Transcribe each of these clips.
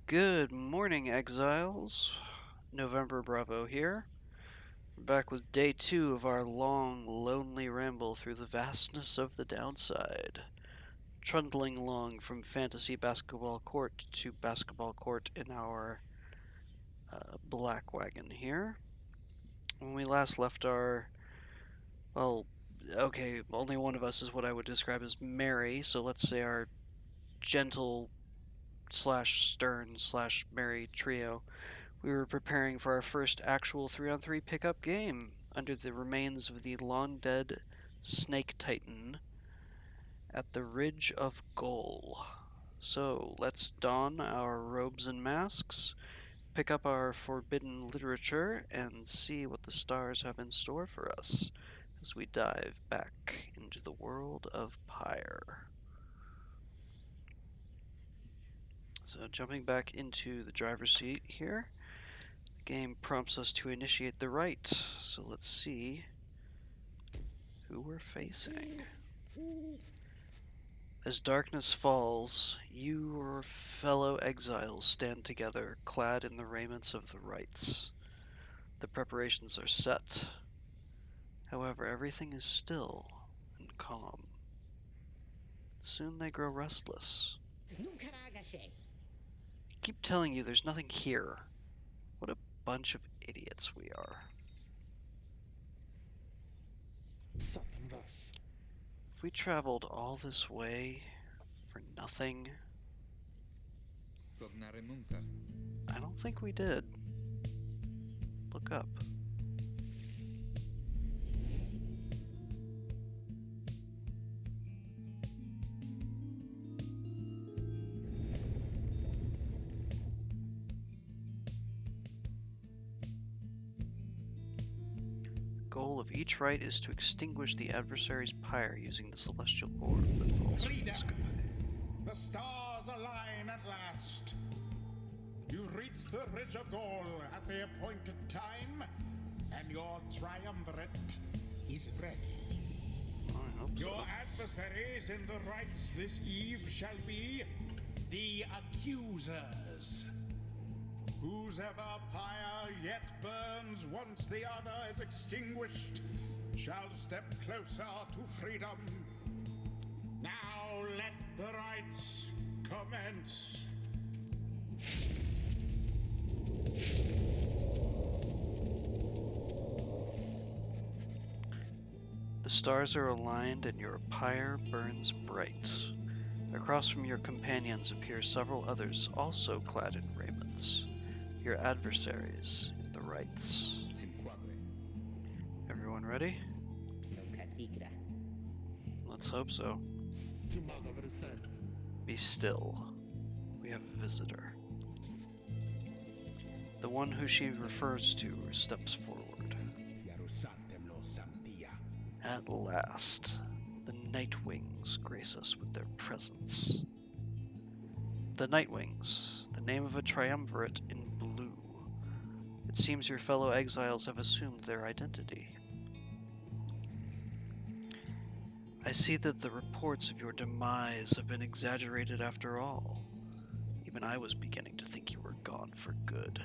Good morning, exiles. November Bravo here. We're back with day 2 of our long, lonely ramble through the vastness of the downside. Trundling along from fantasy basketball court to basketball court in our black wagon here. When we last left well, okay, only one of us is what I would describe as merry, so let's say our gentle slash stern slash merry trio. We were preparing for our first actual 3-on-3 pickup game under the remains of the long-dead Snake Titan at the Ridge of Goal. So let's don our robes and masks, pick up our forbidden literature, and see what the stars have in store for us as we dive back into the world of Pyre. So jumping back into the driver's seat here, game prompts us to initiate the rite, so let's see who we're facing. As darkness falls, your fellow exiles stand together, clad in the raiments of the rites. The preparations are set. However, everything is still and calm. Soon they grow restless. I keep telling you there's nothing here. What a bunch of idiots we are. If we traveled all this way for nothing, I don't think we did. Look up. The goal of each rite is to extinguish the adversary's pyre using the celestial orb that falls from the sky. The stars align at last. You reach the Ridge of Goal at the appointed time, and your triumvirate is ready. I hope so. Your adversaries in the rites this eve shall be the accusers. Whose ever pyre yet burns once the other is extinguished shall step closer to freedom. Now let the rites commence. The stars are aligned and your pyre burns bright. Across from your companions appear several others also clad in raiments. Your adversaries in the rites. Everyone ready? Let's hope so. Be still. We have a visitor. The one who she refers to steps forward. At last, the Nightwings grace us with their presence. The Nightwings, the name of a triumvirate in blue. It seems your fellow exiles have assumed their identity. I see that the reports of your demise have been exaggerated after all. Even I was beginning to think you were gone for good.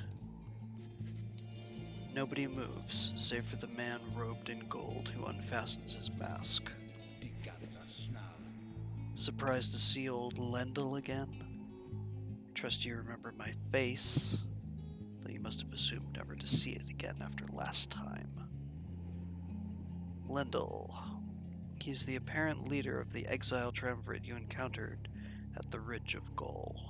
Nobody moves, save for the man robed in gold who unfastens his mask. Surprised to see old Lendl again? Trust you remember my face, though you must have assumed never to see it again after last time. Lendl. He's the apparent leader of the exile triumvirate you encountered at the Ridge of Goal.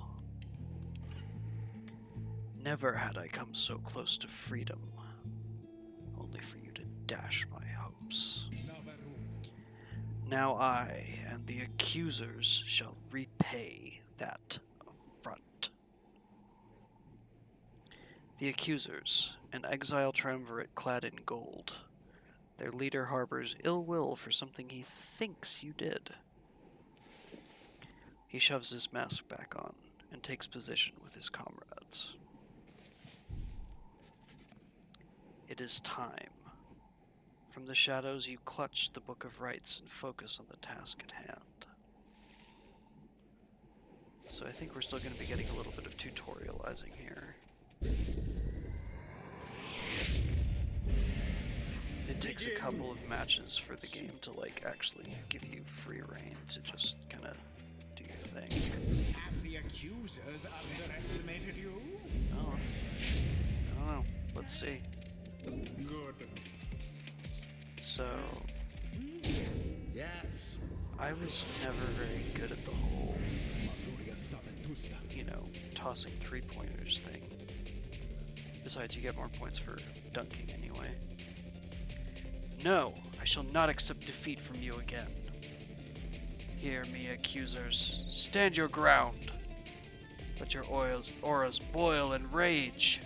Never had I come so close to freedom, only for you to dash my hopes. Now I and the accusers shall repay that affront. The accusers, an exile triumvirate clad in gold. Their leader harbors ill will for something he thinks you did. He shoves his mask back on and takes position with his comrades. It is time. From the shadows you clutch the Book of Rites and focus on the task at hand. So I think we're still going to be getting a little bit of tutorializing here. It takes a couple of matches for the game to like actually give you free reign to just kind of do your thing. Have the accusers underestimated you? Oh, I don't know. Let's see. Good. So, Yes. I was never very good at the whole, you know, tossing three-pointers thing. Besides, you get more points for dunking anyway. No, I shall not accept defeat from you again. Hear me, accusers. Stand your ground. Let your auras boil and rage.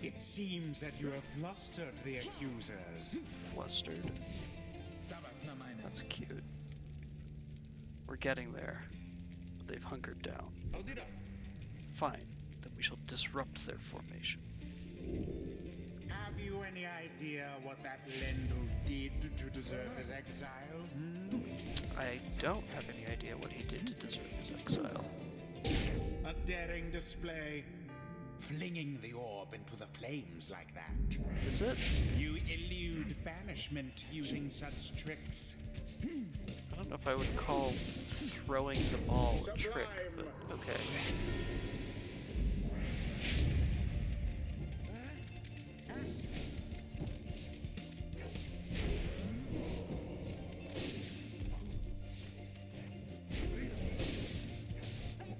It seems that you have flustered the accusers. Flustered. That's cute. We're getting there. But they've hunkered down. Fine. Then we shall disrupt their formation. Have you any idea what that Lendl did to deserve his exile? I don't have any idea what he did to deserve his exile. A daring display. Flinging the orb into the flames like that. Is it? You elude banishment using such tricks. I don't know if I would call throwing the ball a trick, but okay.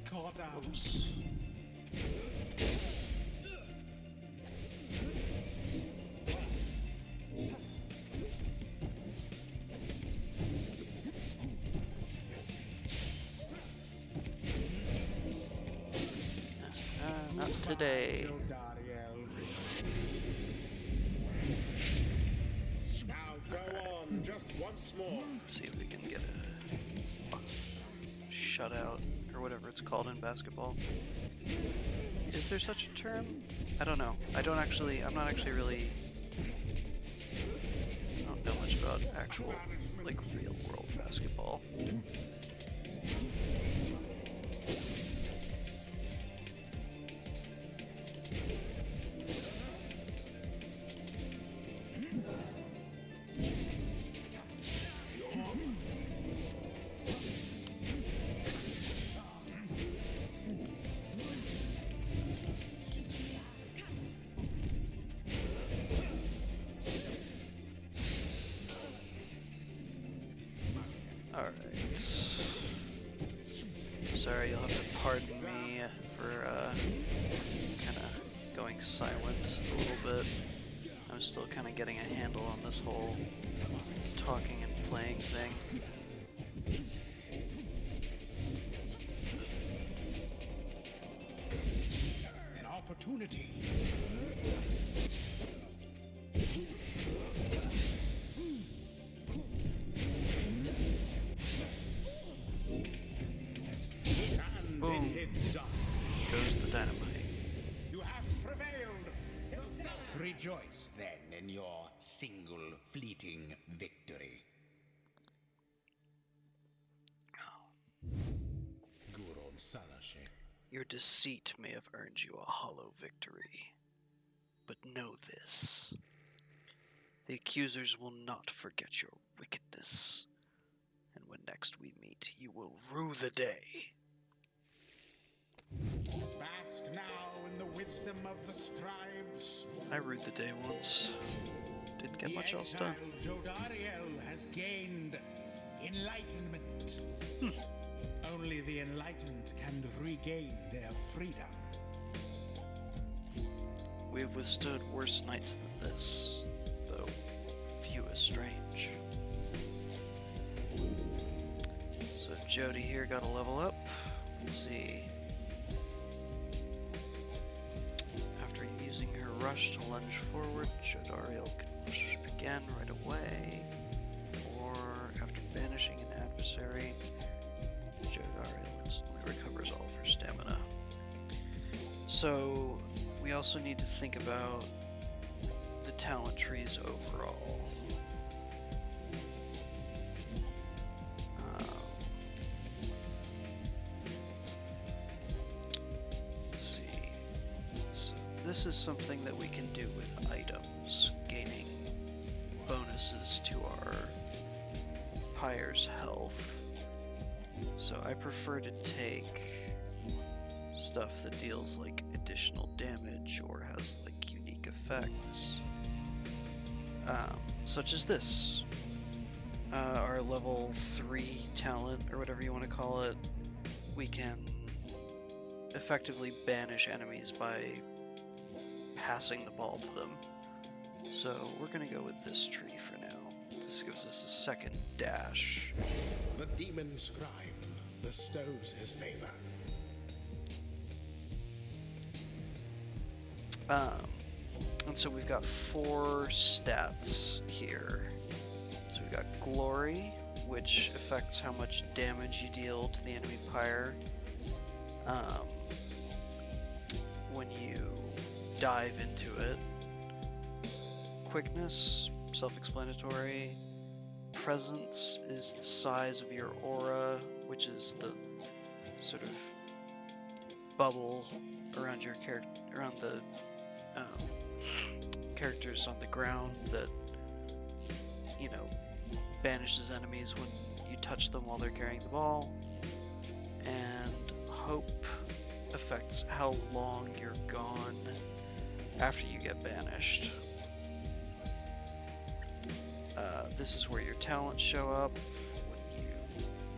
Caught out. Oops. Not today. Now go on, just once more. Let's see if we can get a shutout or whatever it's called in basketball. Is there such a term? I don't know. I'm not actually really. I don't know much about actual, like, real world basketball. Alright. Sorry, you'll have to pardon me for kind of going silent a little bit. I'm still kind of getting a handle on this whole talking and playing thing. An opportunity. Boom. Goes the dynamite. You have prevailed. Rejoice then in your single fleeting victory. Your deceit may have earned you a hollow victory. But know this. The accusers will not forget your wickedness. And when next we meet, you will rue the day. Bask now in the wisdom of the scribes. I rued the day once. Didn't get much else done. The exiled Jodariel has gained enlightenment. Only the enlightened can regain their freedom. We have withstood worse nights than this, though few as strange. So Jody here got a level up. Let's see. After using her rush to lunge forward, Jodariel can rush again right away. Or after banishing an adversary, Jodariel instantly recovers all of her stamina. So we also need to think about the talent trees overall. this is something that we can do with items, gaining bonuses to our Pyre's health. So I prefer to take stuff that deals like additional damage or has like unique effects. Such as this. Our level 3 talent, or whatever you want to call it, we can effectively banish enemies by passing the ball to them. So we're going to go with this tree for now. This gives us a second dash. The demon scribe bestows his favor. And so we've got 4 stats here. So we've got Glory, which affects how much damage you deal to the enemy Pyre when you dive into it. Quickness, self-explanatory. Presence is the size of your aura, which is the sort of bubble around your around the characters on the ground that, you know, banishes enemies when you touch them while they're carrying the ball. And Hope affects how long you're gone after you get banished. This is where your talents show up when you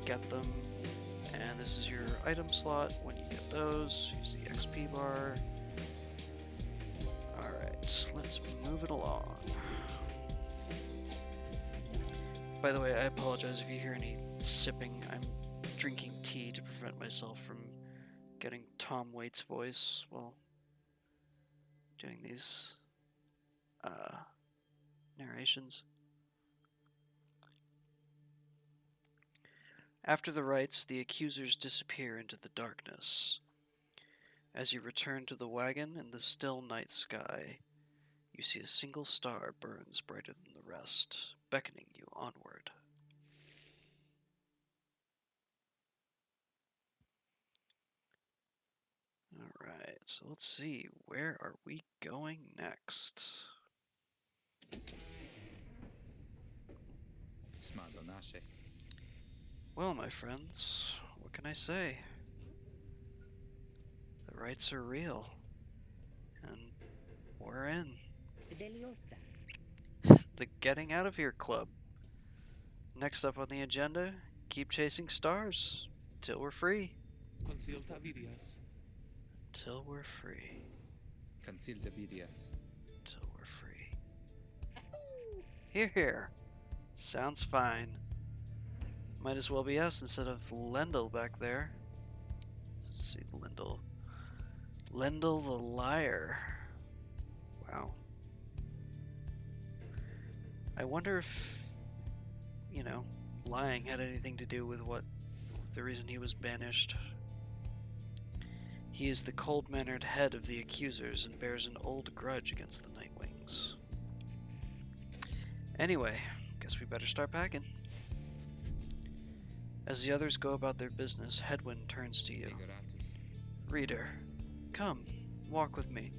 get them, and this is your item slot when you get those. Use the XP bar. Alright, let's move it along. By the way, I apologize if you hear any sipping. I'm drinking tea to prevent myself from getting Tom Waits' voice while doing these narrations. After the rites, the accusers disappear into the darkness. As you return to the wagon in the still night sky, you see a single star burns brighter than the rest, beckoning you onward. Alright, so let's see, where are we going next? Well, my friends, what can I say? The rites are real, and we're in. The Getting Out of Here Club. Next up on the agenda, keep chasing stars till we're free. Till we're free. Till we're free. Here, here. Sounds fine. Might as well be us instead of Lendl back there. Let's see, Lendl. Lendl the liar. Wow. I wonder if, you know, lying had anything to do with the reason he was banished. He is the cold-mannered head of the accusers and bears an old grudge against the Nightwings. Anyway, guess we better start packing. As the others go about their business, Hedwyn turns to you. Reader, come, walk with me,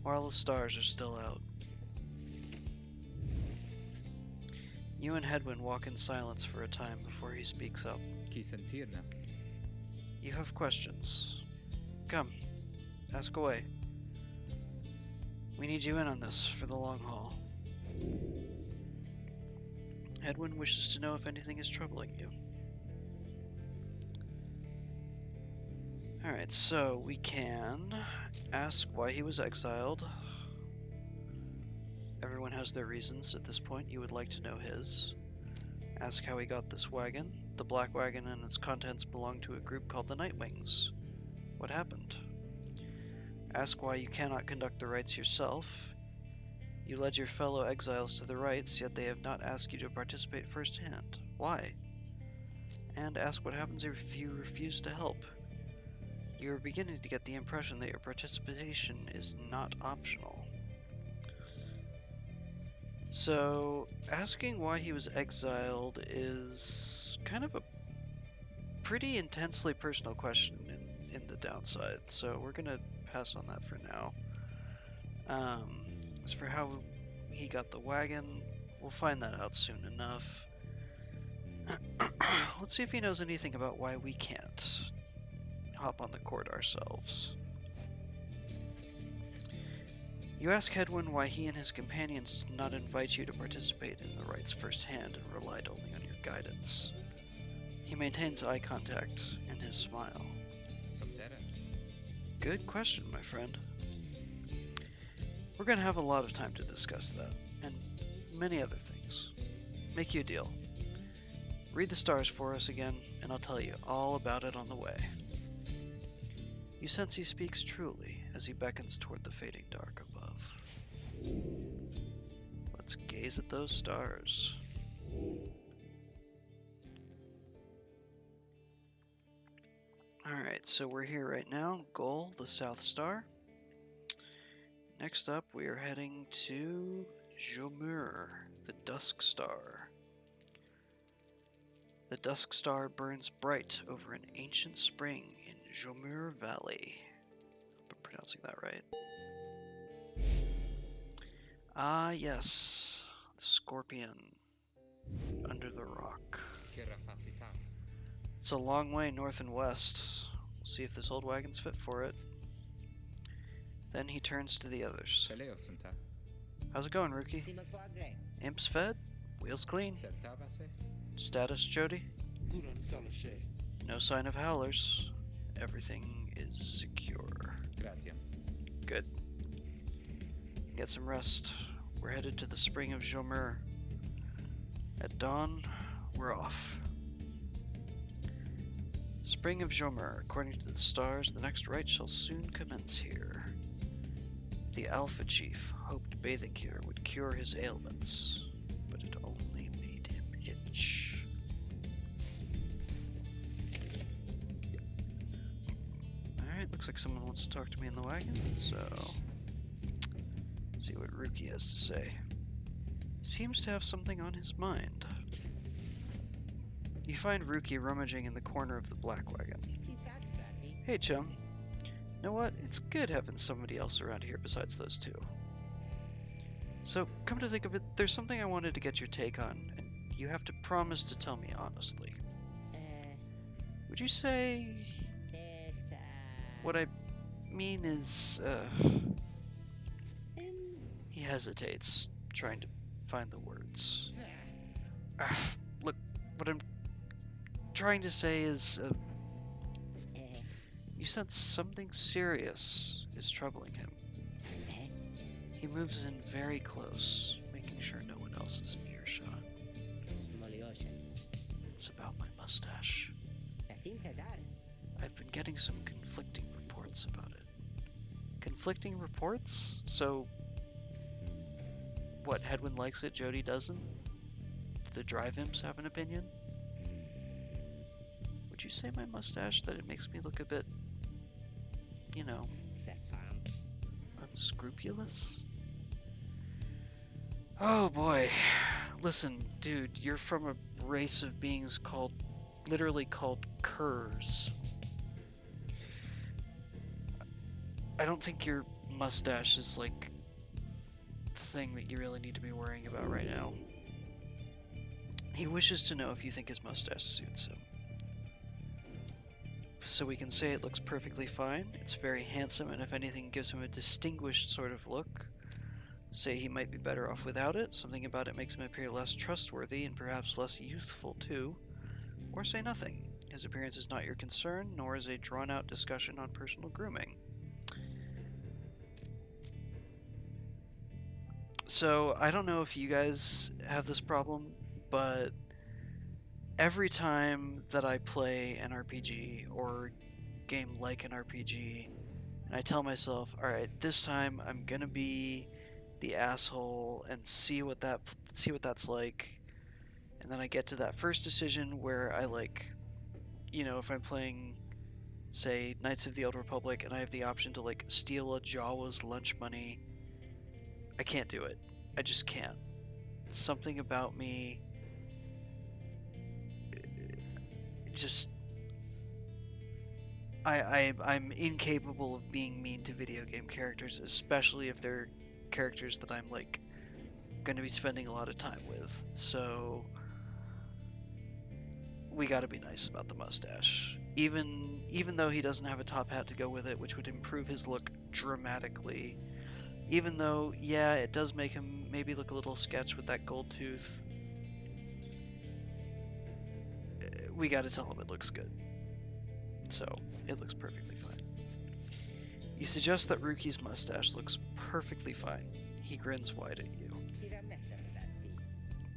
while the stars are still out. You and Hedwyn walk in silence for a time before he speaks up. You have questions. Come, ask away. We need you in on this for the long haul. Hedwyn wishes to know if anything is troubling you. Alright, so we can ask why he was exiled. Everyone has their reasons at this point. You would like to know his. Ask how he got this wagon. The black wagon and its contents belong to a group called the Nightwings. What happened? Ask why you cannot conduct the rites yourself. You led your fellow exiles to the rites, yet they have not asked you to participate firsthand. Why? And ask what happens if you refuse to help. You are beginning to get the impression that your participation is not optional. So, asking why he was exiled is kind of a pretty intensely personal question in the downside, so we're gonna pass on that for now. Um, as for how he got the wagon, we'll find that out soon enough. Let's see if he knows anything about why we can't hop on the court ourselves. You ask Hedwin why he and his companions did not invite you to participate in the rites firsthand and relied only on your guidance. He maintains eye contact and his smile. Good question, my friend. We're going to have a lot of time to discuss that, and many other things. Make you a deal. Read the stars for us again, and I'll tell you all about it on the way. You sense he speaks truly as he beckons toward the fading dark above. Let's gaze at those stars. Alright, so we're here right now. Goal, the South Star. Next up, we are heading to Jomur, the Dusk Star. The Dusk Star burns bright over an ancient spring in Jomur Valley. Hope I'm pronouncing that right. Ah, yes. The scorpion under the rock. It's a long way north and west. We'll see if this old wagon's fit for it. Then he turns to the others. How's it going, Rookie? Imps fed? Wheels clean? Status, Jody? No sign of howlers. Everything is secure. Good. Get some rest. We're headed to the spring of Jomur. At dawn, we're off. Spring of Jomur. According to the stars, the next rite shall soon commence here. The Alpha Chief hoped bathing here would cure his ailments, but it only made him itch. Alright, looks like someone wants to talk to me in the wagon, so let's see what Rookie has to say. Seems to have something on his mind. You find Rookie rummaging in the corner of the black wagon. Hey, chum. You know what? It's good having somebody else around here besides those two. So, come to think of it, there's something I wanted to get your take on, and you have to promise to tell me honestly. Would you say... What I mean is, He hesitates, trying to find the words. Look, what I'm trying to say is, you sense something serious is troubling him. He moves in very close, making sure no one else is in earshot. It's about my mustache. I've been getting some conflicting reports about it. Conflicting reports? So, what, Hedwin likes it, Jody doesn't? Do the drive imps have an opinion? Would you say my mustache that it makes me look a bit, you know, unscrupulous? Oh boy. Listen, dude, you're from a race of beings literally called curs. I don't think your mustache is like the thing that you really need to be worrying about right now. He wishes to know if you think his mustache suits him. So we can say it looks perfectly fine, it's very handsome, and if anything gives him a distinguished sort of look. Say he might be better off without it, something about it makes him appear less trustworthy and perhaps less youthful too. Or say nothing. His appearance is not your concern, nor is a drawn-out discussion on personal grooming. So, I don't know if you guys have this problem, but every time that I play an RPG or game like an RPG, and I tell myself, alright, this time I'm gonna be the asshole and see what that's like, and then I get to that first decision where I if I'm playing, say, Knights of the Old Republic and I have the option to steal a Jawa's lunch money, I can't do it. I just can't. Something about me just I'm incapable of being mean to video game characters, especially if they're characters that I'm like going to be spending a lot of time with. So we got to be nice about the mustache. Even though he doesn't have a top hat to go with it, which would improve his look dramatically. Even though, yeah, it does make him maybe look a little sketch with that gold tooth. We got to tell him it looks good. So, it looks perfectly fine. You suggest that Ruki's mustache looks perfectly fine. He grins wide at you.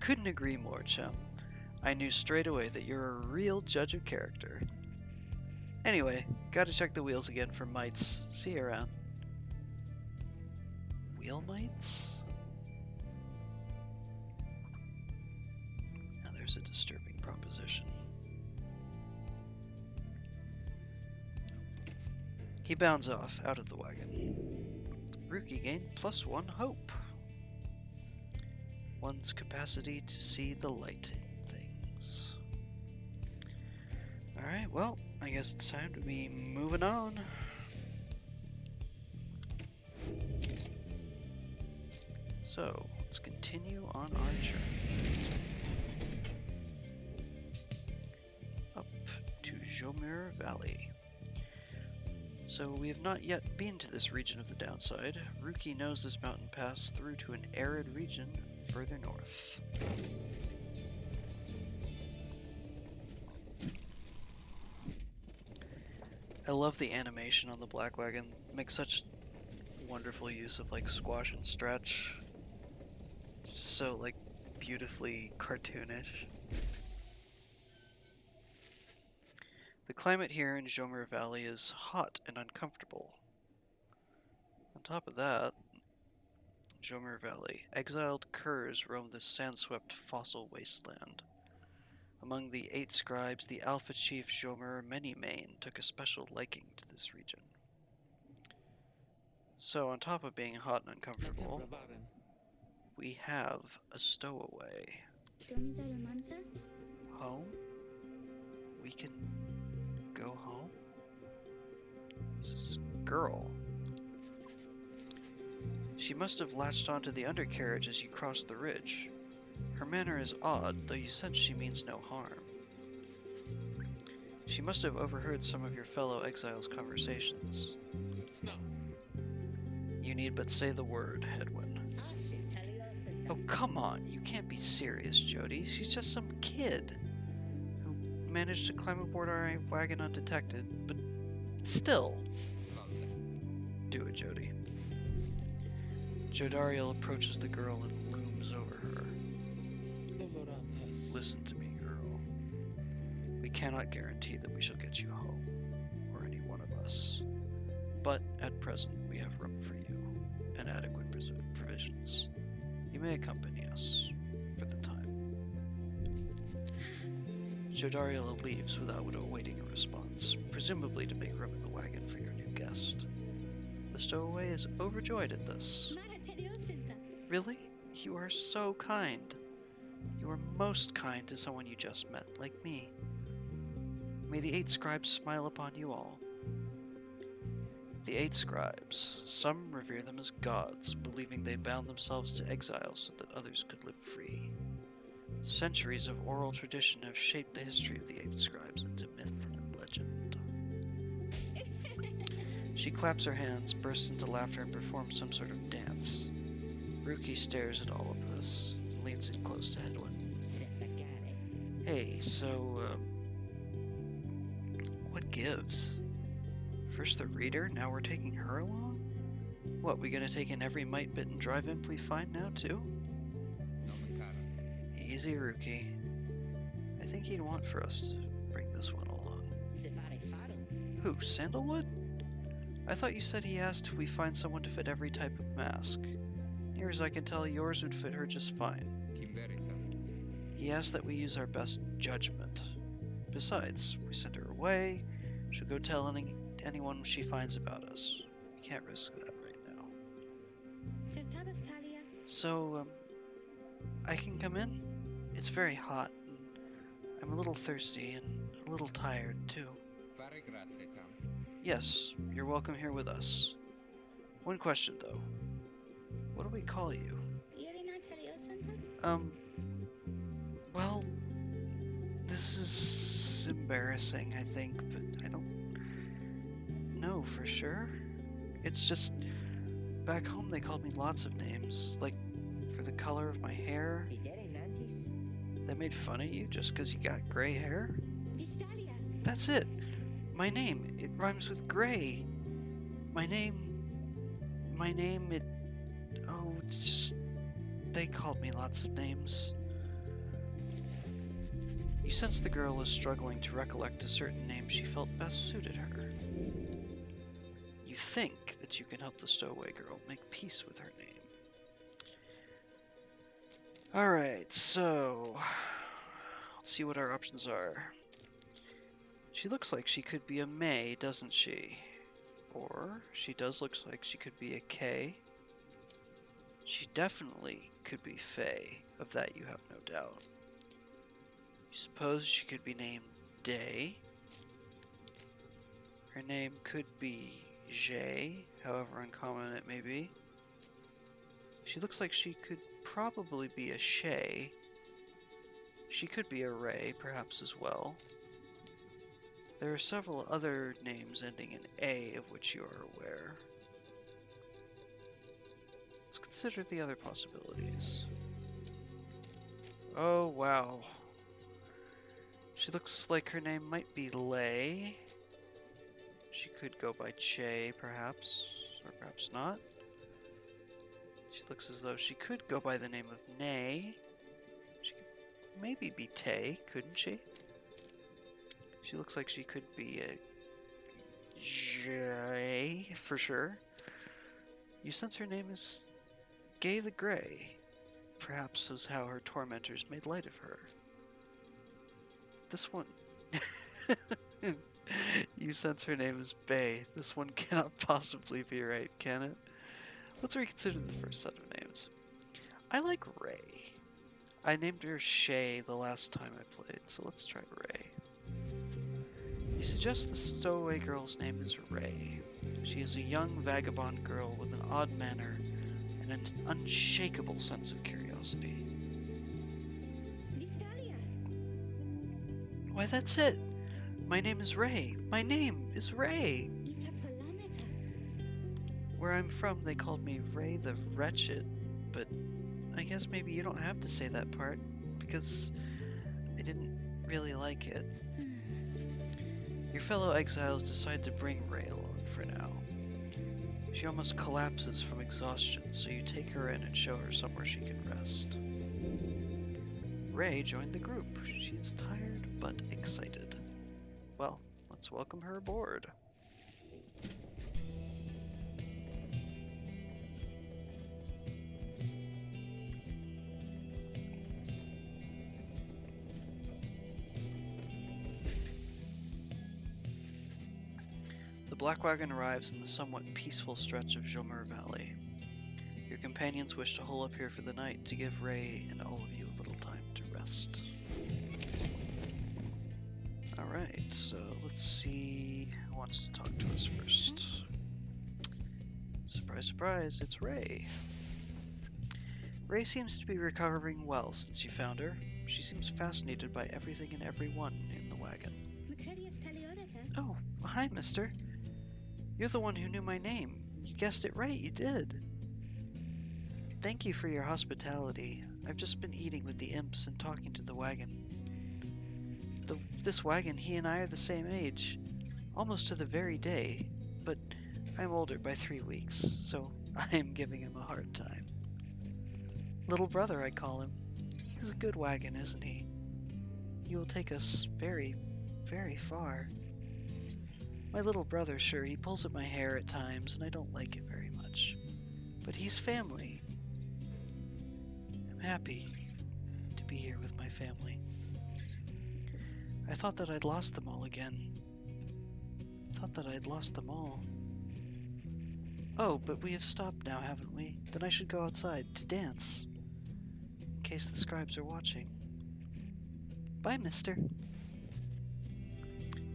Couldn't agree more, chum. I knew straight away that you're a real judge of character. Anyway, gotta check the wheels again for mites. See you around. Wheel mites? Now there's a disturbing proposition. He bounds off, out of the wagon. Ruki gained +1 hope. One's capacity to see the light in things. Alright, well, I guess it's time to be moving on. So, let's continue on our journey. Up to Jomir Valley. So we have not yet been to this region of the downside. Ruki knows this mountain pass through to an arid region further north. I love the animation on the black wagon. It makes such wonderful use of like squash and stretch. It's so like beautifully cartoonish. The climate here in Jomir Valley is hot and uncomfortable. On top of that, Jomir Valley, exiled curs roam this sand-swept fossil wasteland. Among the 8 scribes, the Alpha Chief Jomir Manymane took a special liking to this region. So, on top of being hot and uncomfortable, we have a stowaway. Home? We can go home? This is a girl. She must have latched onto the undercarriage as you crossed the ridge. Her manner is odd, though you sense she means no harm. She must have overheard some of your fellow exiles' conversations. You need but say the word, Hedwin. Oh, come on, you can't be serious, Jody. She's just some kid who managed to climb aboard our wagon undetected, but still. Do it, Jody. Jodariel approaches the girl and looms over her. Listen to me, girl. We cannot guarantee that we shall get you home, or any one of us. But at present, we have room for you, and adequate provisions. You may accompany us, for the time. Jodariel leaves without awaiting a response, presumably to make room in the wagon for your new guest. The stowaway is overjoyed at this. Really? You are so kind. You are most kind to someone you just met, like me. May the 8 scribes smile upon you all. The 8 scribes. Some revere them as gods, believing they bound themselves to exile so that others could live free. Centuries of oral tradition have shaped the history of the 8 scribes into myth and legend. She claps her hands, bursts into laughter, and performs some sort of dance. Ruki stares at all of this, and leans in close to Hedwin. Hey, so, what gives? First the reader, now we're taking her along? What, we gonna take in every mite-bitten drive imp we find now, too? Easy, Ruki. I think he'd want for us to bring this one along. Who, Sandalwood? I thought you said he asked if we find someone to fit every type of mask. Near as I can tell, yours would fit her just fine. He asked that we use our best judgment. Besides, we send her away, she'll go tell anyone she finds about us. We can't risk that right now. So, I can come in? It's very hot, and I'm a little thirsty and a little tired, too. Yes, you're welcome here with us. One question, though. What do we call you? Um, well, this is embarrassing, I think, but I don't know for sure. It's just, back home they called me lots of names, like for the color of my hair. They made fun of you just because you got gray hair? That's it. My name, it rhymes with gray. My name, it, oh, it's just, they called me lots of names. You sense the girl is struggling to recollect a certain name she felt best suited her. You think that you can help the stowaway girl make peace with her name. Alright, so let's see what our options are. She looks like she could be a May, doesn't she? Or she does look like she could be a K. She definitely could be Faye, of that you have no doubt. You suppose she could be named Day. Her name could be Jay, however uncommon it may be. She looks like she could probably be a Shay. She could be a Ray, perhaps as well. There are several other names ending in A of which you are aware. Let's consider the other possibilities. Oh, wow. She looks like her name might be Lay. She could go by Che, perhaps, or perhaps not. She looks as though she could go by the name of Nay. She could maybe be Tay, couldn't she? She looks like she could be a J for sure. You sense her name is Gay the Grey. Perhaps was how her tormentors made light of her. This one... You sense her name is Bay. This one cannot possibly be right, can it? Let's reconsider the first set of names. I like Ray. I named her Shay the last time I played, so let's try Ray. You suggest the stowaway girl's name is Ray. She is a young vagabond girl with an odd manner and an unshakable sense of curiosity. Why, that's it! My name is Ray. My name is Ray! Where I'm from, they called me Ray the Wretched, but I guess maybe you don't have to say that part, because I didn't really like it. Your fellow exiles decide to bring Ray along for now. She almost collapses from exhaustion, so you take her in and show her somewhere she can rest. Ray joined the group. She is tired but excited. Well, let's welcome her aboard. The Black Wagon arrives in the somewhat peaceful stretch of Jomer Valley. Your companions wish to hole up here for the night to give Ray and all of you a little time to rest. Alright, so let's see who wants to talk to us first. Surprise, surprise, it's Ray. Ray seems to be recovering well since you found her. She seems fascinated by everything and everyone in the wagon. Oh, hi, mister. You're the one who knew my name. You guessed it right, you did. Thank you for your hospitality. I've just been eating with the imps and talking to the wagon. This wagon, he and I are the same age, almost to the very day, but I'm older by 3 weeks, so I am giving him a hard time. Little brother, I call him. He's a good wagon, isn't he? He will take us very, very far. My little brother, sure, he pulls at my hair at times, and I don't like it very much. But he's family. I'm happy to be here with my family. I thought that I'd lost them all again. Thought that I'd lost them all. Oh, but we have stopped now, haven't we? Then I should go outside to dance. In case the scribes are watching. Bye, mister.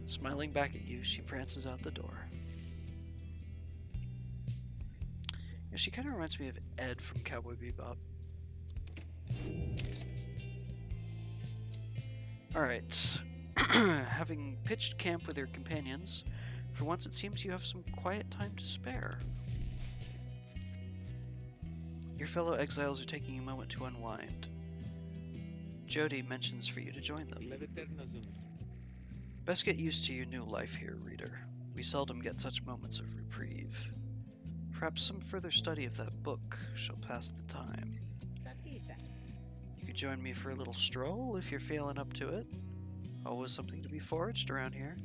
Smiling back at you, she prances out the door. Yeah, she kind of reminds me of Ed from Cowboy Bebop. Alright. Having pitched camp with your companions, for once it seems you have some quiet time to spare. Your fellow exiles are taking a moment to unwind. Jody mentions for you to join them. Best get used to your new life here, reader. We seldom get such moments of reprieve. Perhaps some further study of that book shall pass the time. You could join me for a little stroll if you're feeling up to it. Always something to be foraged around here.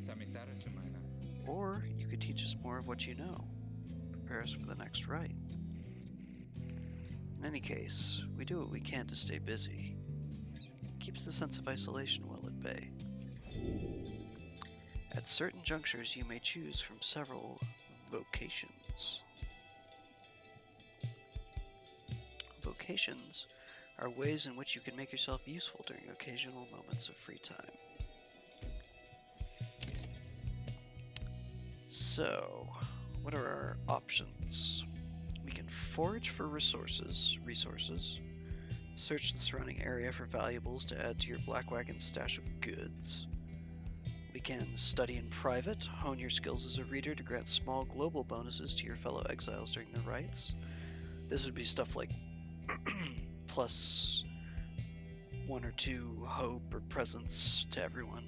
Or you could teach us more of what you know. Prepare us for the next rite. In any case, we do what we can to stay busy. Keeps the sense of isolation well at bay. At certain junctures, you may choose from several vocations. Vocations are ways in which you can make yourself useful during occasional moments of free time. So, what are our options? We can forage for resources, search the surrounding area for valuables to add to your Black Wagon stash of goods. We can study in private, hone your skills as a reader to grant small global bonuses to your fellow exiles during the rites. This would be stuff like plus 1 or 2 hope or presence to everyone.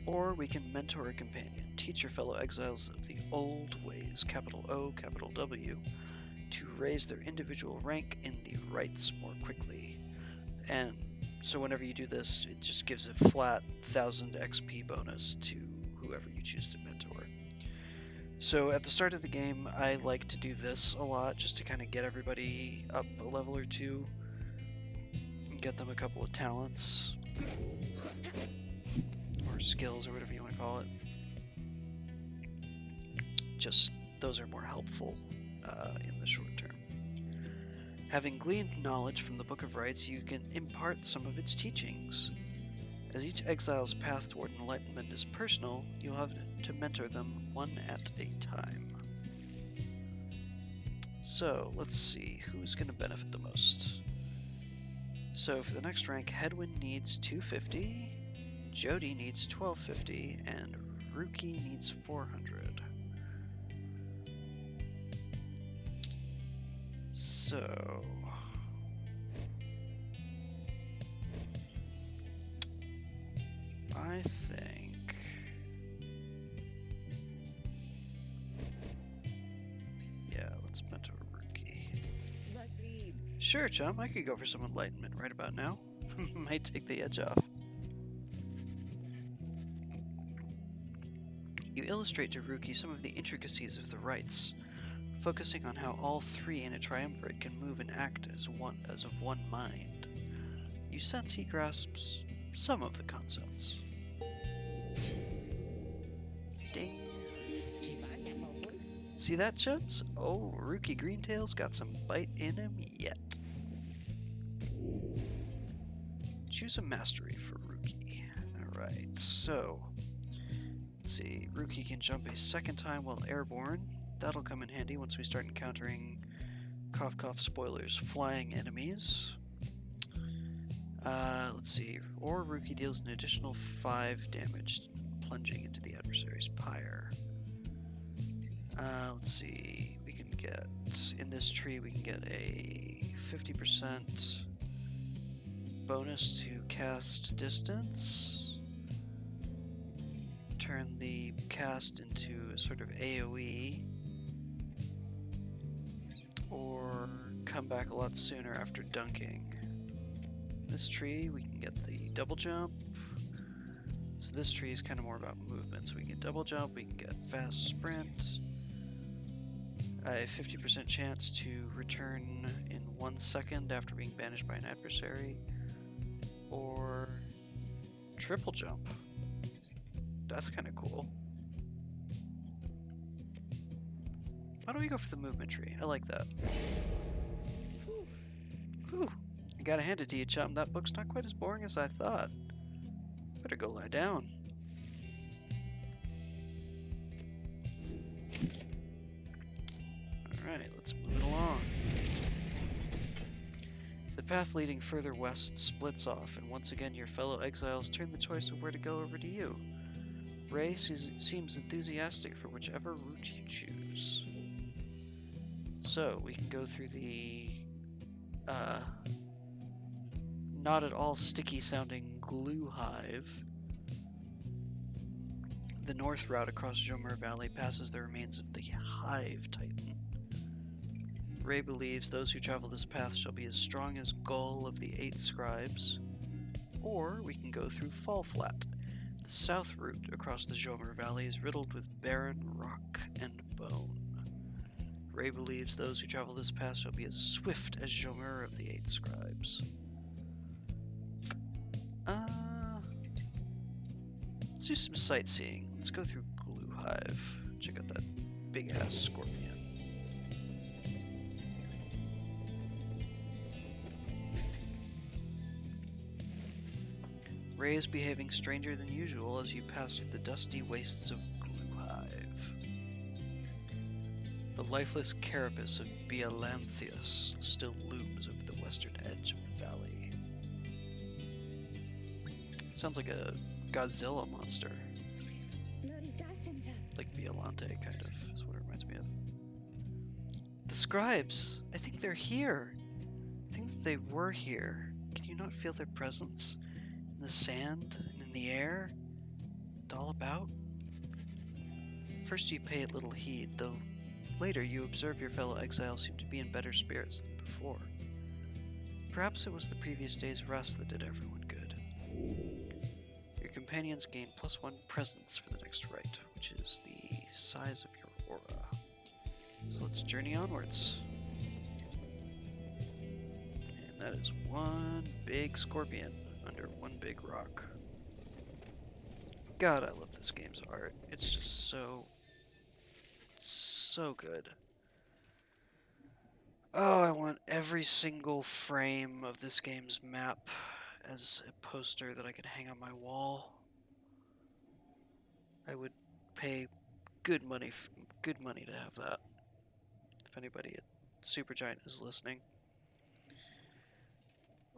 Or we can mentor a companion, teach your fellow exiles of the old ways, capital O, capital W, to raise their individual rank in the rites more quickly. And so whenever you do this, it just gives a flat 1000 XP bonus to whoever you choose to mentor. So at the start of the game, I like to do this a lot, just to kind of get everybody up a level or two, and get them a couple of talents, or skills, or whatever you want to call it. Just, those are more helpful in the short term. Having gleaned knowledge from the Book of Rites, you can impart some of its teachings. As each exile's path toward enlightenment is personal, you'll have to mentor them one at a time. So, let's see, who's going to benefit the most? So, for the next rank, Hedwin needs 250, Jody needs 1250, and Rookie needs 400. So... I think... yeah, let's mentor Rookie. Sure, chum, I could go for some enlightenment right about now. Might take the edge off. You illustrate to Rookie some of the intricacies of the rites, focusing on how all three in a triumvirate can move and act as of one mind. You sense he grasps some of the concepts. Ding. See that, chums? Oh, Rookie Greentail's got some bite in him yet. Choose a mastery for Rookie. Alright, so... let's see, Rookie can jump a second time while airborne. That'll come in handy once we start encountering, cough cough spoilers, flying enemies. Let's see, or Rookie deals an additional 5 damage, plunging into the adversary's Pyre. Let's see, we can get, in this tree we can get a 50% bonus to cast distance. Turn the cast into a sort of AoE, or come back a lot sooner after dunking. This tree, we can get the double jump. So this tree is kind of more about movement. So we can get double jump, we can get fast sprint, a 50% chance to return in 1 second after being banished by an adversary, or triple jump. That's kind of cool. Why don't we go for the movement tree? I like that. Whew. I gotta hand it to you, chum. That book's not quite as boring as I thought. Better go lie down. Alright, let's move it along. The path leading further west splits off, and once again your fellow exiles turn the choice of where to go over to you. Ray seems enthusiastic for whichever route you choose. So, we can go through the not at all sticky sounding glue hive. The north route across Jomer Valley passes the remains of the Hive Titan. Ray believes those who travel this path shall be as strong as Gull of the Eight Scribes. Or we can go through Fall Flat. The south route across the Jomer Valley is riddled with barren rock and bone. Ray believes those who travel this path shall be as swift as Jomer of the Eight Scribes. Let's do some sightseeing. Let's go through Glue Hive. Check out that big-ass scorpion. Ray is behaving stranger than usual as you pass through the dusty wastes of Glue Hive. The lifeless carapace of Biolanthius still looms over the western edge of the valley. Sounds like a Godzilla monster. Like Biolante, kind of, is what it reminds me of. The scribes! I think they're here! I think that they were here. Can you not feel their presence? In the sand, and in the air, and all about? First you pay little heed, though later you observe your fellow exiles seem to be in better spirits than before. Perhaps it was the previous day's rest that did everyone good. Your companions gain +1 presence for the next rite, which is the size of your aura. So let's journey onwards. And that is one big scorpion under one big rock. God, I love this game's art. It's just so good. Oh, I want every single frame of this game's map as a poster that I could hang on my wall. I would pay good money to have that. If anybody at Supergiant is listening.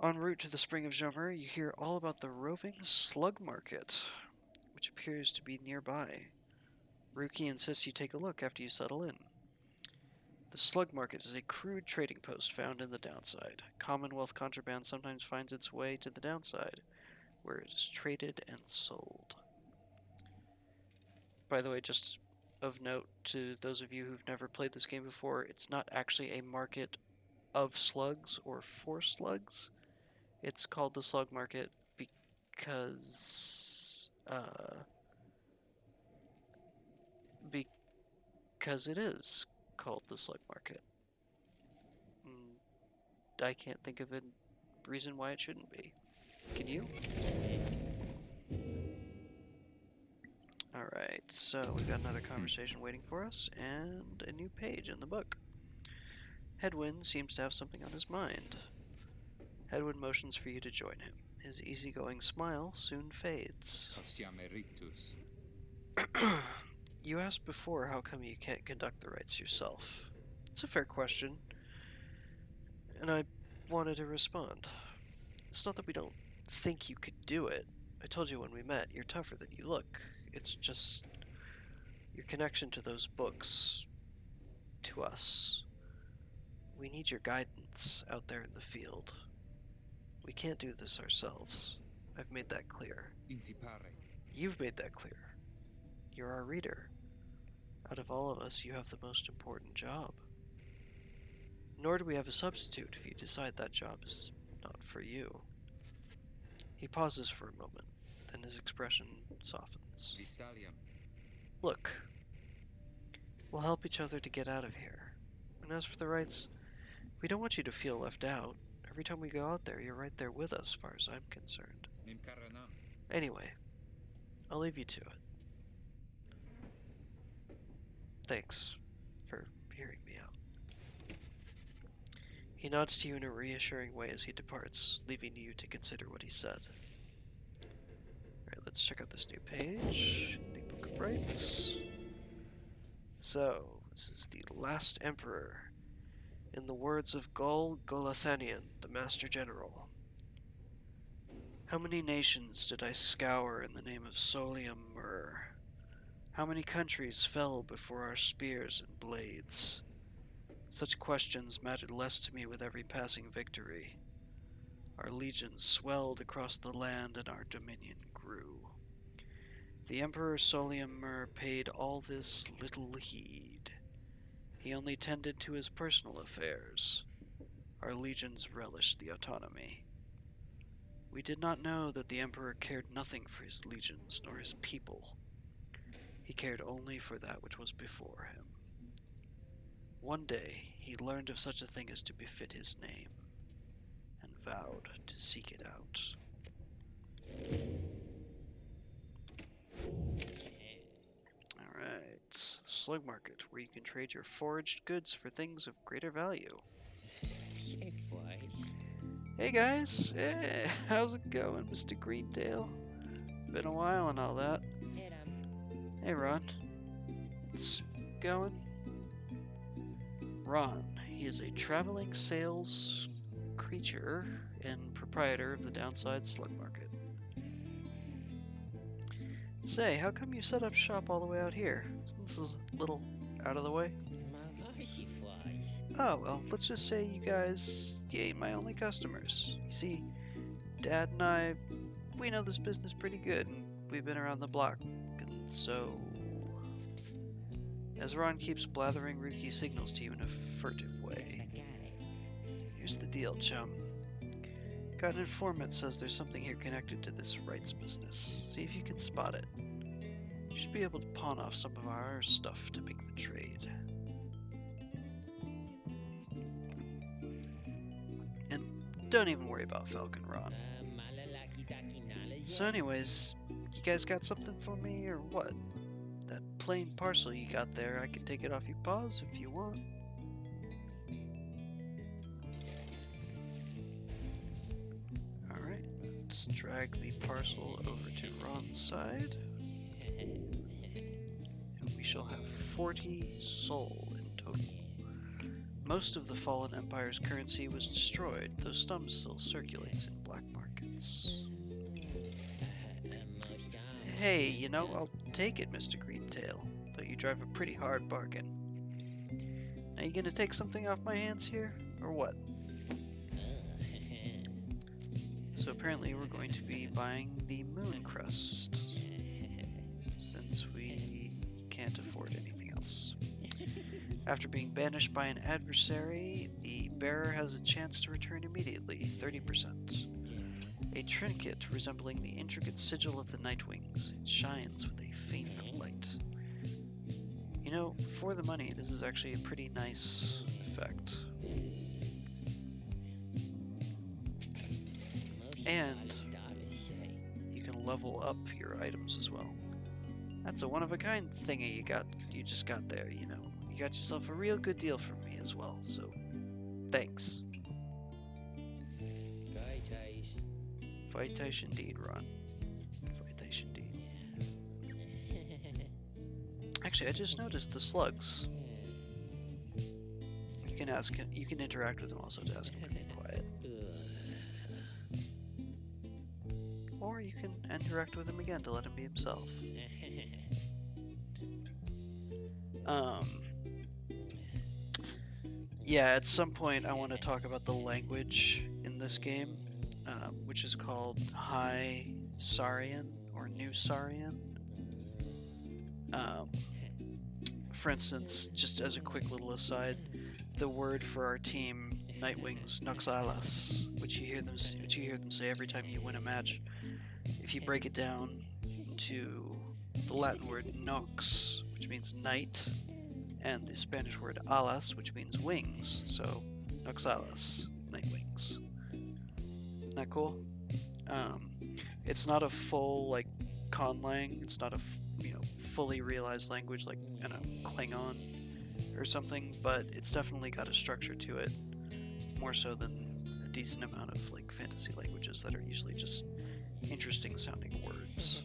En route to the Spring of Jomer, you hear all about the roving slug market, which appears to be nearby. Ruki insists you take a look after you settle in. The slug market is a crude trading post found in the downside. Commonwealth contraband sometimes finds its way to the downside, where it is traded and sold. By the way, just of note to those of you who've never played this game before, it's not actually a market of slugs or for slugs. It's called the slug market because it is called the slug market. I can't think of a reason why it shouldn't be. Can you? Alright, so we've got another conversation waiting for us, and a new page in the book. Hedwyn seems to have something on his mind. Hedwyn motions for you to join him. His easygoing smile soon fades. You asked before how come you can't conduct the rites yourself. It's a fair question, and I wanted to respond. It's not that we don't think you could do it. I told you when we met, you're tougher than you look. It's just your connection to those books, to us. We need your guidance out there in the field. We can't do this ourselves. I've made that clear. You've made that clear. You're our reader. Out of all of us, you have the most important job. Nor do we have a substitute if you decide that job is not for you. He pauses for a moment, then his expression softens. Look, we'll help each other to get out of here. And as for the rights, we don't want you to feel left out. Every time we go out there, you're right there with us, as far as I'm concerned. Anyway, I'll leave you to it. Thanks for hearing me out. He nods to you in a reassuring way as he departs, leaving you to consider what he said. Alright, let's check out this new page. The Book of Rights. So, This is the last emperor. In the words of Gul Golathanian, the Master General. How many nations did I scour in the name of Solium Mur? How many countries fell before our spears and blades? Such questions mattered less to me with every passing victory. Our legions swelled across the land and our dominion grew. The Emperor Solium Mur paid all this little heed. He only tended to his personal affairs. Our legions relished the autonomy. We did not know that the Emperor cared nothing for his legions nor his people. He cared only for that which was before him. One day he learned of such a thing as to befit his name, and vowed to seek it out. Alright, Slug Market, where you can trade your foraged goods for things of greater value. Hey guys, how's it going, Mr. Greentail? Been a while and all that. Hey Ron, it's going? Ron, he is a traveling sales creature and proprietor of the Downside Slug Market. Say, how come you set up shop all the way out here? This is a little out of the way. Oh, well, let's just say you guys ain't my only customers. You see, Dad and I, we know this business pretty good, and we've been around the block, and so... As Ron keeps blathering Ruki signals to you in a furtive way. Here's the deal, chum. Got an informant says there's something here connected to this rights business. See if you can spot it. You should be able to pawn off some of our stuff to make the trade. And don't even worry about Falcon, Ron. So anyways, you guys got something for me, or what? That plain parcel you got there, I can take it off your paws if you want. Alright, let's drag the parcel over to Ron's side. And we shall have 40 soul in total. Most of the fallen empire's currency was destroyed, though some still circulates in black markets. Hey, you know, I'll take it, Mr. Greentail, though you drive a pretty hard bargain. Now you gonna take something off my hands here, or what? So apparently we're going to be buying the moon crust, since we can't afford anything else. After being banished by an adversary, the bearer has a chance to return immediately, 30%. A trinket resembling the intricate sigil of the Nightwings. It shines with a faint light. You know, for the money, this is actually a pretty nice effect. And you can level up your items as well. That's a one-of-a-kind thingy you just got there, you know. You got yourself a real good deal from me as well, so thanks. Fightish indeed, Ron. Fightish indeed. Actually, I just noticed the slugs. You can interact with them also to ask him to be quiet. Or you can interact with him again to let him be himself. Yeah, at some point I want to talk about the language in this game, which is called High Saurian or New Saurian. For instance, just as a quick little aside, the word for our team, Nightwings, Noxalas, which you hear them say every time you win a match. If you break it down to the Latin word nox, which means night, and the Spanish word alas, which means wings, so Noxalas, Nightwings. Isn't that cool? It's not a full, like, conlang, it's not a, fully realized language like, Klingon or something, but it's definitely got a structure to it, more so than a decent amount of, like, fantasy languages that are usually just interesting sounding words.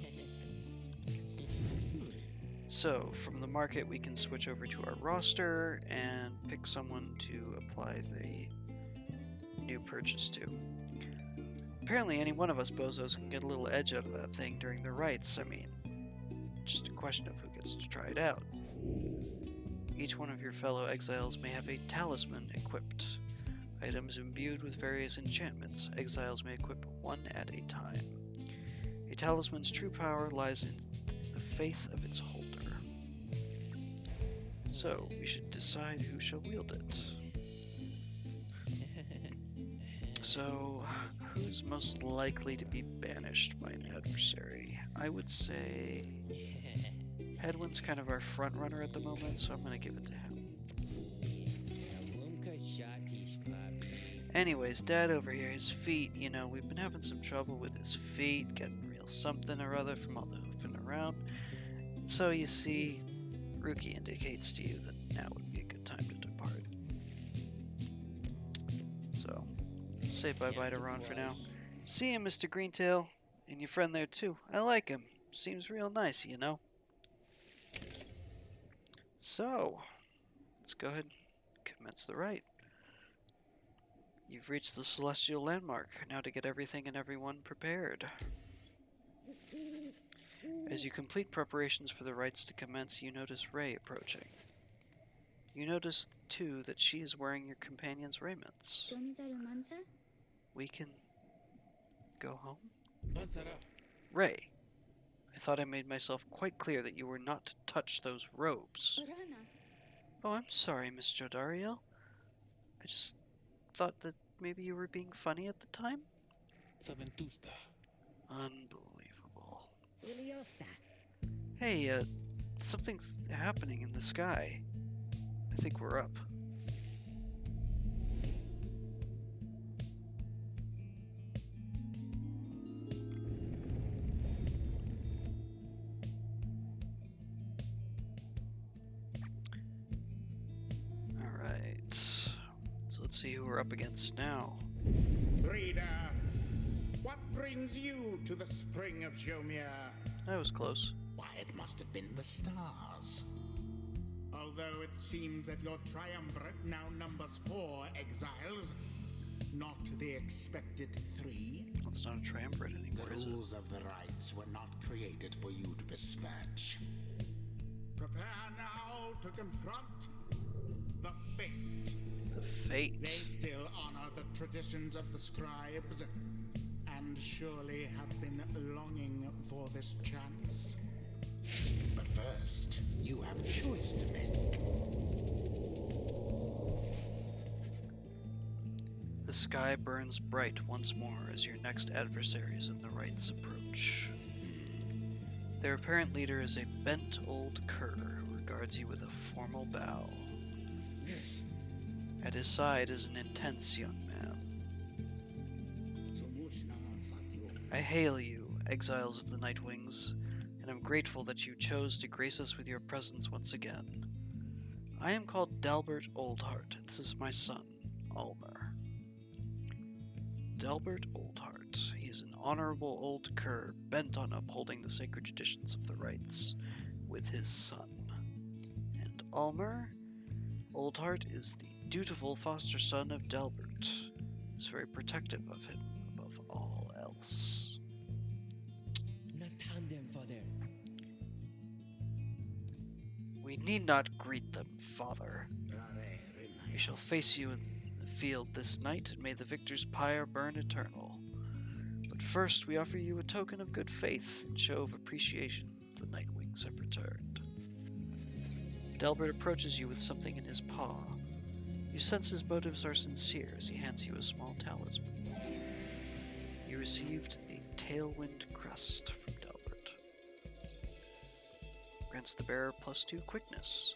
So, from the market, we can switch over to our roster and pick someone to apply the new purchase to. Apparently, any one of us bozos can get a little edge out of that thing during the rites. I mean, just a question of who gets to try it out. Each one of your fellow exiles may have a talisman equipped. Items imbued with various enchantments. Exiles may equip one at a time. A talisman's true power lies in the faith of its holder. So, we should decide who shall wield it. So, who's most likely to be banished by an adversary? I would say Hedwin's kind of our front runner at the moment, so I'm going to give it to him. Anyways, Dad over here, his feet, you know, we've been having some trouble with his feet, getting real something or other from all the hoofing around. And so you see, Ruki indicates to you that now would be a good time to depart. So, say bye-bye to Ron for now. See you, Mr. Greentail, and your friend there too. I like him. Seems real nice, you know. So, let's go ahead and commence the rite. You've reached the celestial landmark, now to get everything and everyone prepared. As you complete preparations for the rites to commence, you notice Rei approaching. You notice, too, that she is wearing your companion's raiments. We can go home? Rei, I thought I made myself quite clear that you were not to touch those robes. Oh, I'm sorry, Miss Jodariel. I just thought that maybe you were being funny at the time? Unbelievable. Hey, something's happening in the sky. I think we're up. Alright. So let's see who we're up against now. Reader, what brings you to the spring of Jomir? That was close. Why, it must have been the stars. Although it seems that your triumvirate now numbers 4 exiles, not the expected 3. It's not a triumvirate anymore, The is it? rules of the rites were not created for you to besmirch. Prepare now to confront the fate. The fate. They still honor the traditions of the scribes, and surely have been longing for this chance. But first, you have a choice to make. The sky burns bright once more as your next adversaries in the rites approach. Their apparent leader is a bent old cur who regards you with a formal bow. At his side is an intense young man. I hail you, exiles of the Nightwings, and am grateful that you chose to grace us with your presence once again. I am called Dalbert Oldheart, and this is my son, Almer. Dalbert Oldheart. He is an honorable old cur bent on upholding the sacred traditions of the rites with his son. And Almer Oldheart is the dutiful foster son of Dalbert. Is very protective of him above all else. We need not greet them, father. We shall face you in the field this night, and may the victor's pyre burn eternal. But first, we offer you a token of good faith and show of appreciation the Nightwings have returned. Delbert approaches you with something in his paw. You sense his motives are sincere as he hands you a small talisman. You received a tailwind crest from Delbert. Grants the bearer +2 quickness.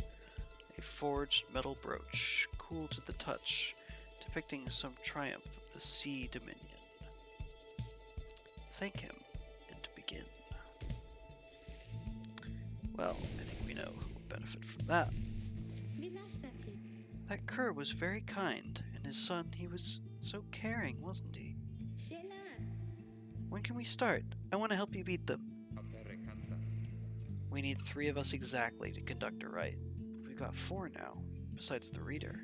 A forged metal brooch, cool to the touch, depicting some triumph of the Sea Dominion. Thank him, and begin. Well, I think we know who will benefit from that. That cur was very kind, and his son, he was so caring, wasn't he? When can we start? I want to help you beat them. We need 3 of us exactly to conduct a rite. We've got 4 now, besides the reader.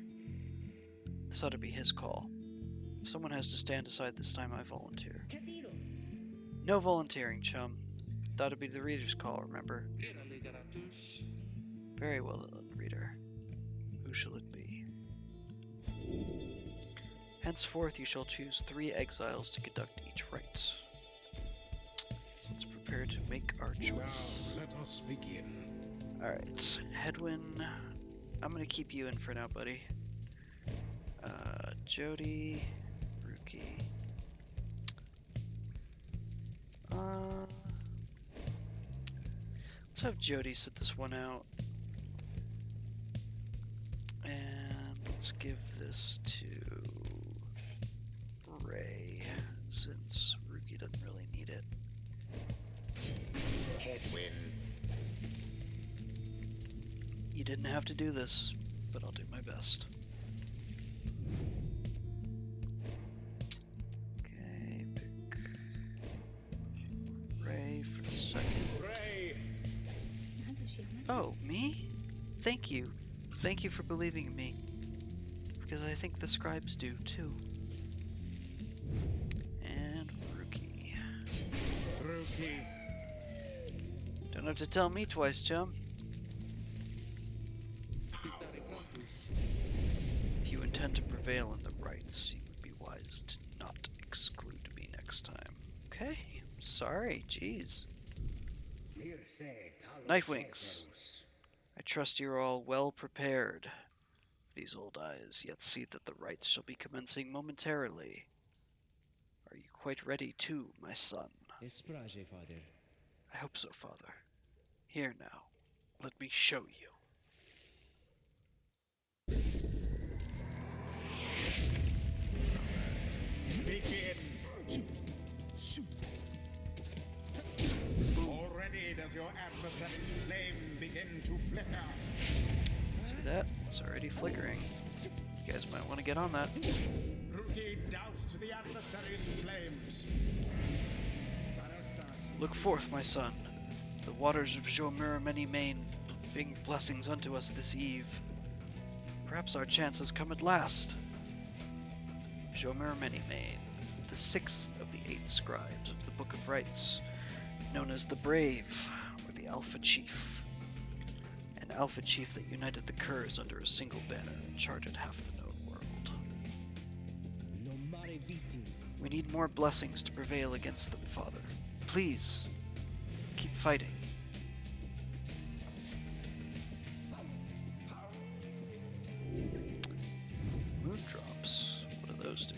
This ought to be his call. If someone has to stand aside this time, I volunteer. No volunteering, chum. That'll be the reader's call, remember? Very well then, reader. Who shall it be? Henceforth you shall choose 3 exiles to conduct each rite. So let's prepare to make our choice. Now, let us begin. Alright, Hedwin, I'm gonna keep you in for now, buddy. Jody, Rookie. Let's have Jody sit this one out. And let's give this to Ray, since Rookie doesn't really need it. Headwind. You didn't have to do this, but I'll do my best. Okay, pick Ray for the second. Ray. Oh, me? Thank you. Thank you for believing in me. Because I think the scribes do too. And Rookie. Rookie. Don't have to tell me twice, chum. If you intend to prevail in the rites, you would be wise to not exclude me next time. Okay, sorry, jeez. Nightwings, I trust you're all well prepared. These old eyes yet see that the rites shall be commencing momentarily. Are you quite ready too, my son? I hope so, father. Here now, let me show you. Begin. Already does your adversary's flame begin to flicker. See that? It's already flickering. You guys might want to get on that. Rookie doused the adversary's flames. Look forth, my son. The waters of Jomur many main bring blessings unto us this eve. Perhaps our chance has come at last. Jomur many main is the 6th of the 8 scribes of the Book of Rites, known as the Brave, or the Alpha Chief. An Alpha Chief that united the Curs under a single banner and charted half the known world. We need more blessings to prevail against them, Father. Please, keep fighting. Moondrops. What do those do?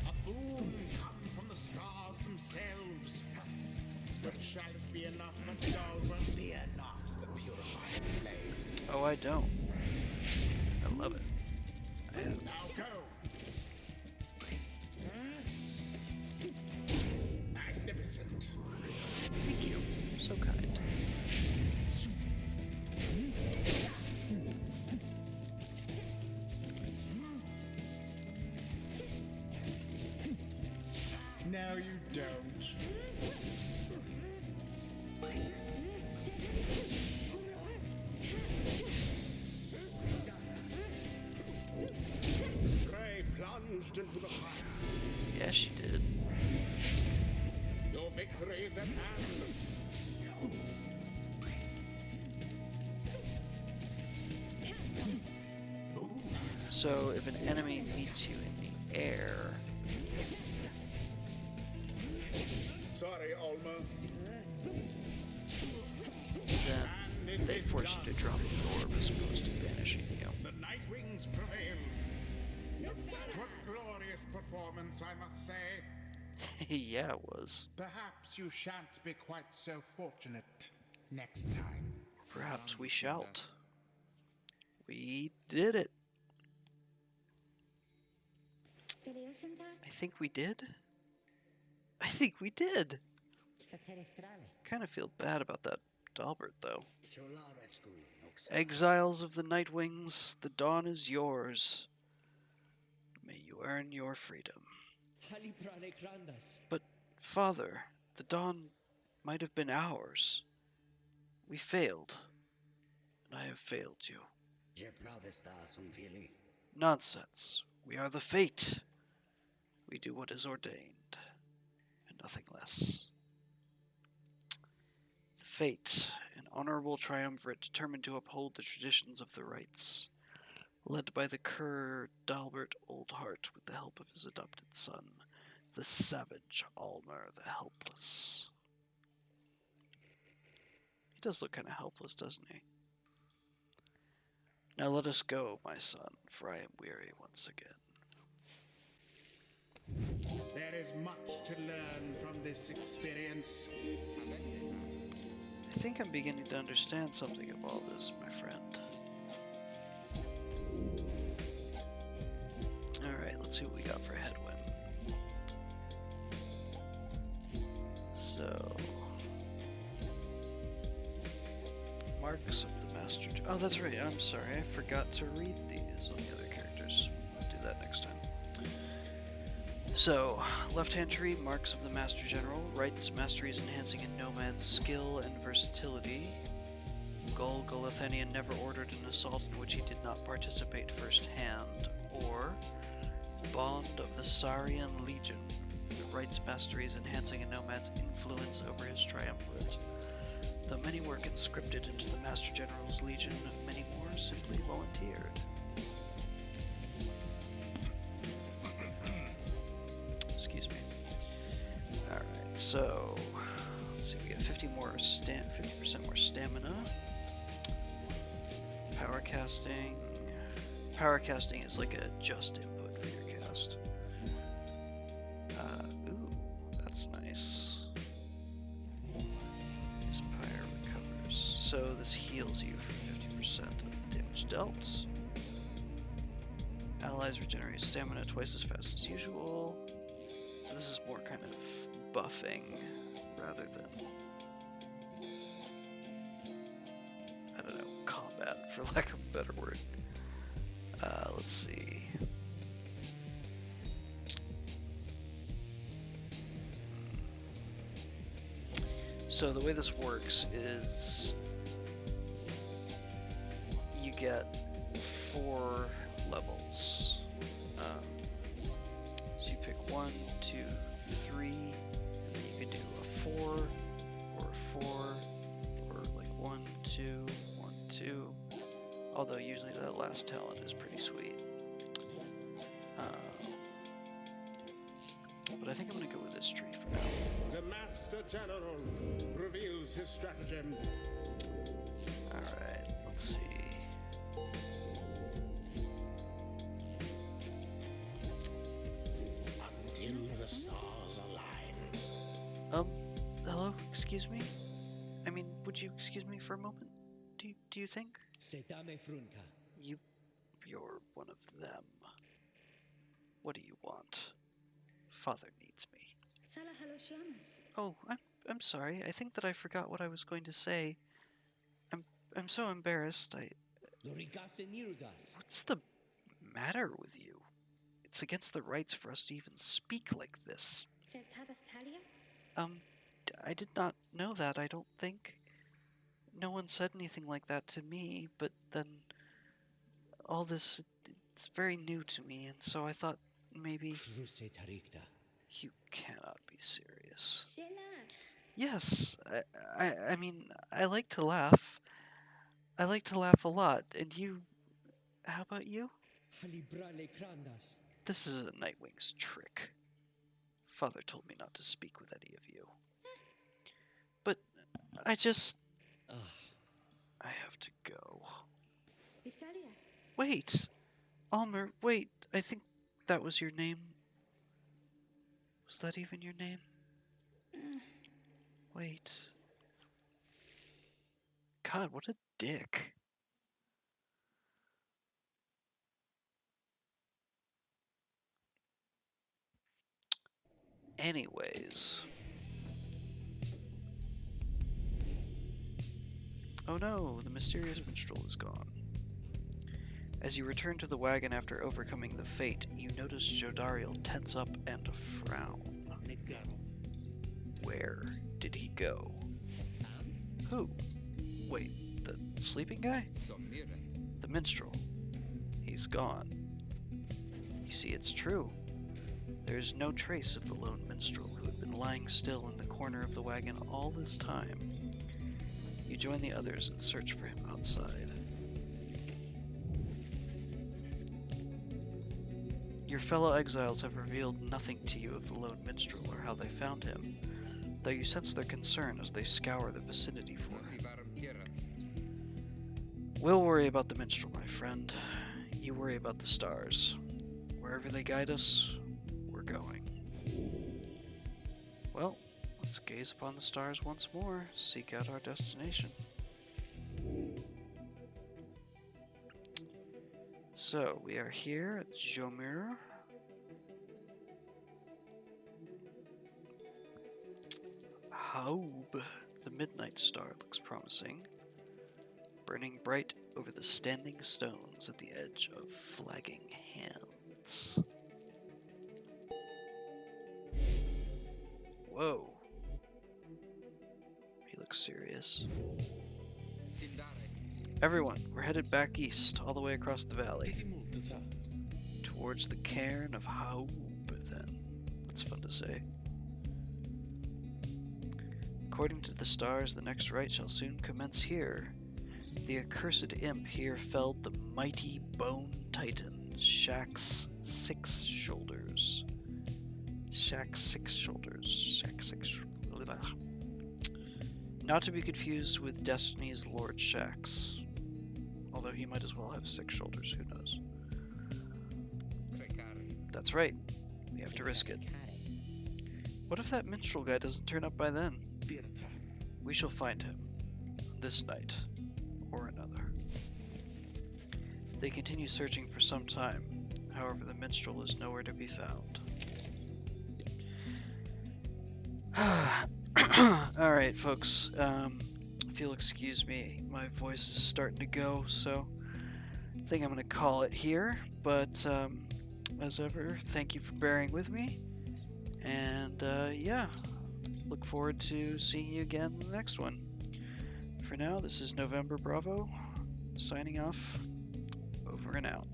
A boon come from the stars themselves. But shall it be enough for Dalva? Fear not the purifying flame. Oh, I don't. I love it. I have. Now go. Magnificent. Thank you. So kind. No, you don't. Ray plunged into the fire. Yeah, she did. Your victory is at hand. So, if an enemy meets you in the air, Sorry, Alma. then And they force you to drop the orb as opposed to banishing you. The Nightwings prevail. What glorious performance, I must say. Yeah, it was. Perhaps you shan't be quite so fortunate next time. Perhaps we shalt. We did it. I think we did. I think we did. Kind of feel bad about that Dalbert, though. Exiles of the Nightwings, the dawn is yours. May you earn your freedom. But, Father, the dawn might have been ours. We failed, and I have failed you. Je protesta son fili. Nonsense. We are the Fate. We do what is ordained, and nothing less. The Fate, an honorable triumvirate determined to uphold the traditions of the rights, led by the cur Dalbert Oldheart with the help of his adopted son, the savage Almer the Helpless. He does look kind of helpless, doesn't he? Now let us go, my son, for I am weary once again. There is much to learn from this experience. I think I'm beginning to understand something of all this, my friend. Alright, let's see what we got for headwind. So... Marks of the Master... Oh, that's right, I'm sorry, I forgot to read these on the other characters. I'll do that next time. So, left-hand tree, Marks of the Master General, rights, masteries enhancing a nomad's skill and versatility. Golathanian never ordered an assault in which he did not participate firsthand. Or, Bond of the Sarian Legion, the rights, masteries enhancing a nomad's influence over his triumvirate. Though many were conscripted into the Master General's Legion, many more simply volunteered. Excuse me. Alright, so let's see, we get 50% more stamina. Power casting. Power casting is like a just input for your cast. Ooh, that's nice. This Pyre recovers. So this heals you for 50% of the damage dealt. Allies regenerate stamina twice as fast as usual. So this is more kind of buffing rather than, I don't know, combat, for lack of a better word. Let's see. So the way this works is you get 4 levels. So you pick 1, 2, 3, and then you can do a 4, or a 4, or like 1, 2, 1, 2. Although usually that last talent is pretty sweet. But I think I'm going to go with this tree for now. The Master General reveals his stratagem. Alright, let's see. Until the stars align. Hello? Excuse me? I mean, would you excuse me for a moment? Do you think? You're one of them. What do you want? Father needs me. Oh, I'm sorry. I think that I forgot what I was going to say. I'm so embarrassed. What's the matter with you? It's against the rights for us to even speak like this. I did not know that, I don't think. No one said anything like that to me, but then all this, it's very new to me, and so I thought maybe... You cannot be serious. Yes, I mean, I like to laugh. I like to laugh a lot, and you... How about you? This is a Nightwing's trick. Father told me not to speak with any of you. But I just... I have to go. Wait! Almer, wait, I think that was your name. Was that even your name? Wait. God, what a dick. Anyways. Oh no, the mysterious minstrel is gone. As you return to the wagon after overcoming the fate, you notice Jodariel tense up and frown. Where did he go? Who? Wait, the sleeping guy? The minstrel. He's gone. You see, it's true. There is no trace of the lone minstrel who had been lying still in the corner of the wagon all this time. You join the others and search for him outside. Your fellow exiles have revealed nothing to you of the lone minstrel or how they found him, though you sense their concern as they scour the vicinity for him. We'll worry about the minstrel, my friend. You worry about the stars. Wherever they guide us, we're going. Well, let's gaze upon the stars once more, seek out our destination. So, we are here at Jomur. Haub, the midnight star looks promising, burning bright over the standing stones at the edge of flagging hands. Whoa. He looks serious. Everyone, we're headed back east, all the way across the valley. Towards the cairn of Haub, then. That's fun to say. According to the stars, the next rite shall soon commence here. The accursed imp here felled the mighty bone titan, Shaq's Six Shoulders. Shaq's Six Shoulders. Not to be confused with Destiny's Lord Shax. Although he might as well have 6 shoulders, who knows. That's right. We have to risk it. What if that minstrel guy doesn't turn up by then? We shall find him. This night. Or another. They continue searching for some time. However, the minstrel is nowhere to be found. Alright, folks. If you'll excuse me, my voice is starting to go, so I think I'm going to call it here. But, as ever, thank you for bearing with me. And, yeah, look forward to seeing you again in the next one. For now, this is November Bravo, signing off. Over and out.